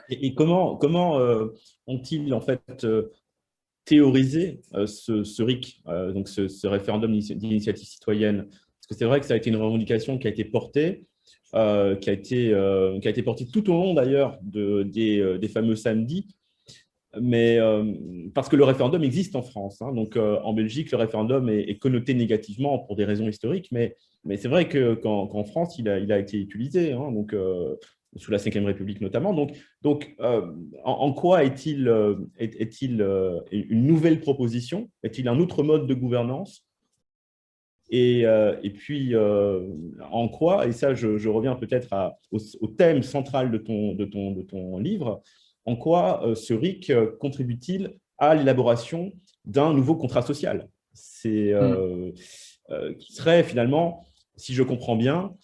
Et comment ont-ils en fait théorisé ce RIC, donc ce référendum d'initiative citoyenne? Parce que c'est vrai que ça a été une revendication qui a été portée, qui a été portée tout au long d'ailleurs des fameux samedis, mais parce que le référendum existe en France, hein. Donc en Belgique, le référendum est connoté négativement pour des raisons historiques, mais c'est vrai qu'en France, il a été utilisé, hein, donc, sous la Ve République notamment. Donc en quoi est-il une nouvelle proposition? Est-il un autre mode de gouvernance? Et puis, en quoi, et ça, je reviens peut-être au thème central de ton livre, en quoi ce RIC contribue-t-il à l'élaboration d'un nouveau contrat social? Hmm. Qui serait finalement, si je comprends bien,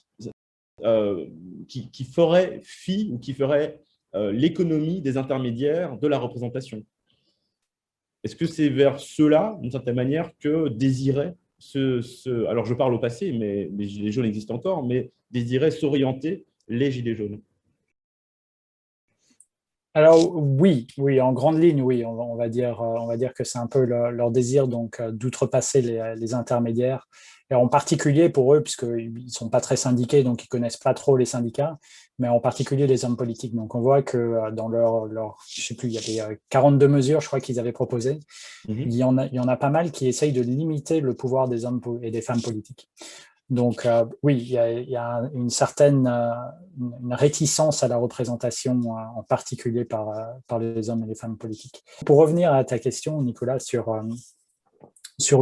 euh, qui ferait fi ou qui ferait l'économie des intermédiaires de la représentation. Est-ce que c'est vers cela, d'une certaine manière, que désirait alors je parle au passé, mais les Gilets jaunes existent encore, mais désirait s'orienter les Gilets jaunes? Alors oui, oui, en grande ligne, oui, on va dire que c'est un peu leur désir donc d'outrepasser les intermédiaires, et en particulier pour eux, puisqu'ils ne sont pas très syndiqués, donc ils connaissent pas trop les syndicats, mais en particulier les hommes politiques. Donc on voit que dans je sais plus, il y avait 42 mesures, je crois qu'ils avaient proposées. Mhm. Il y en a pas mal qui essayent de limiter le pouvoir des hommes et des femmes politiques. Donc oui, il y a une certaine une réticence à la représentation, en particulier par les hommes et les femmes politiques. Pour revenir à ta question, Nicolas, sur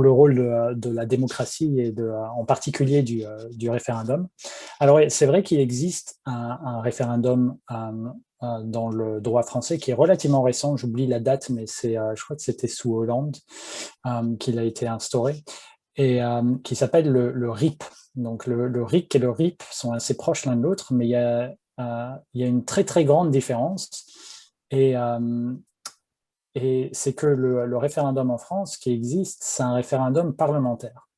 le rôle de la démocratie et en particulier du référendum. Alors c'est vrai qu'il existe un référendum dans le droit français qui est relativement récent, j'oublie la date, mais je crois que c'était sous Hollande qu'il a été instauré, et qui s'appelle le RIP. Donc le RIC et le RIP sont assez proches l'un de l'autre, mais il y a une très très grande différence. Et, c'est que le référendum en France qui existe, c'est un référendum parlementaire.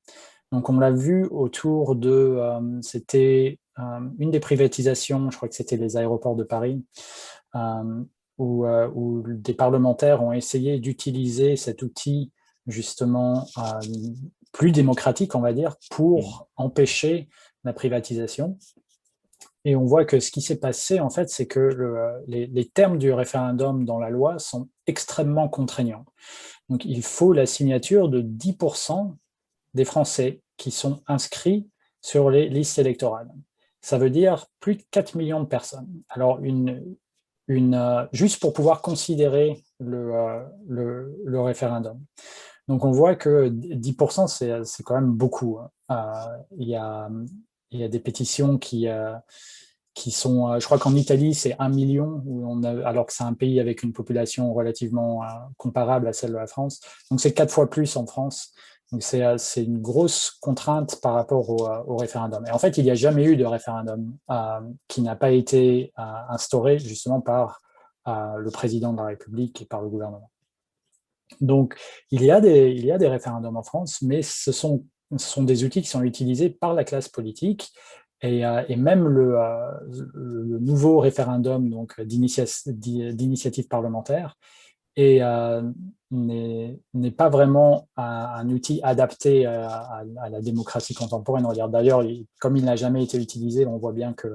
Donc on l'a vu autour c'était une des privatisations, je crois que c'était les aéroports de Paris, euh, où des parlementaires ont essayé d'utiliser cet outil justement plus démocratique, on va dire, Mhm. pour empêcher la privatisation. Et on voit que ce qui s'est passé, en fait, c'est que les termes du référendum dans la loi sont extrêmement contraignants. Donc, il faut la signature de 10% des Français qui sont inscrits sur les listes électorales. Ça veut dire plus de 4 millions de personnes. Alors, juste pour pouvoir considérer le référendum. Donc, on voit que 10%, c'est quand même beaucoup, hein. Il y a des pétitions qui sont, je crois qu'en Italie, c'est 1 million, alors que c'est un pays avec une population relativement comparable à celle de la France. Donc, c'est 4 fois plus en France. Donc, c'est une grosse contrainte par rapport au référendum. Et en fait, il n'y a jamais eu de référendum qui n'a pas été instauré justement par le président de la République et par le gouvernement. Donc, il y a des référendums en France, mais ce sont des outils qui sont utilisés par la classe politique, et même le nouveau référendum donc d'initiative parlementaire n'est pas vraiment un outil adapté à la démocratie contemporaine. D'ailleurs, comme il n'a jamais été utilisé, on voit bien que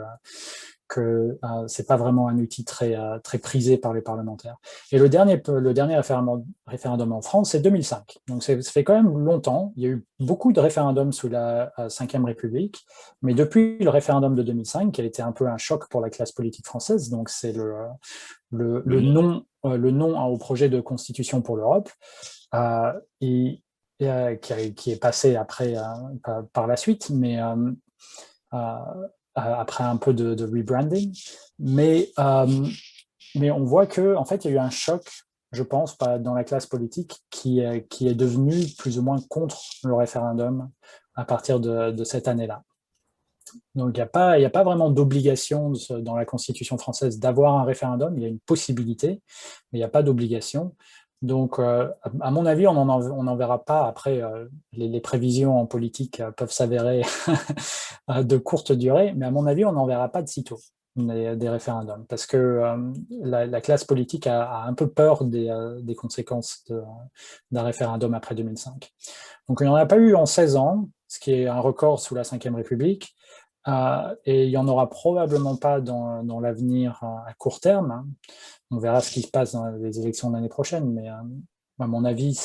c'est pas vraiment un outil très prisé par les parlementaires. Et le dernier référendum en France, c'est 2005. Donc ça fait quand même longtemps. Il y a eu beaucoup de référendums sous la Ve République, mais depuis le référendum de 2005, qui a été un peu un choc pour la classe politique française, donc c'est Le nom. le non au projet de constitution pour l'Europe, euh, et, qui est passé après par la suite, euh, après un peu de rebranding. Mais, euh, mais on voit que en fait, il y a eu un choc, je pense, dans la classe politique qui est devenu plus ou moins contre le référendum à partir de cette année-là. Donc, il y a pas vraiment d'obligation dans la Constitution française d'avoir un référendum. Il y a une possibilité, mais il n'y a pas d'obligation. Donc, à mon avis, on n'en verra pas. Après, les prévisions en politique peuvent s'avérer de courte durée, mais à mon avis, on n'en verra pas de sitôt. des référendums, parce que la classe politique a un peu peur des conséquences d'un référendum après 2005. Donc il n'y en a pas eu en 16 ans, ce qui est un record sous la Ve République, et il n'y en aura probablement pas dans l'avenir à court terme, hein. On verra ce qui se passe dans les élections de l'année prochaine, mais à mon avis,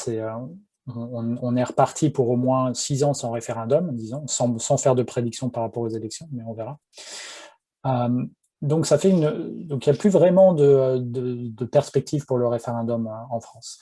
on est reparti pour au moins 6 ans sans référendum, disons, sans faire de prédiction par rapport aux élections, mais on verra. Donc, donc il n'y a plus vraiment de perspective pour le référendum en France.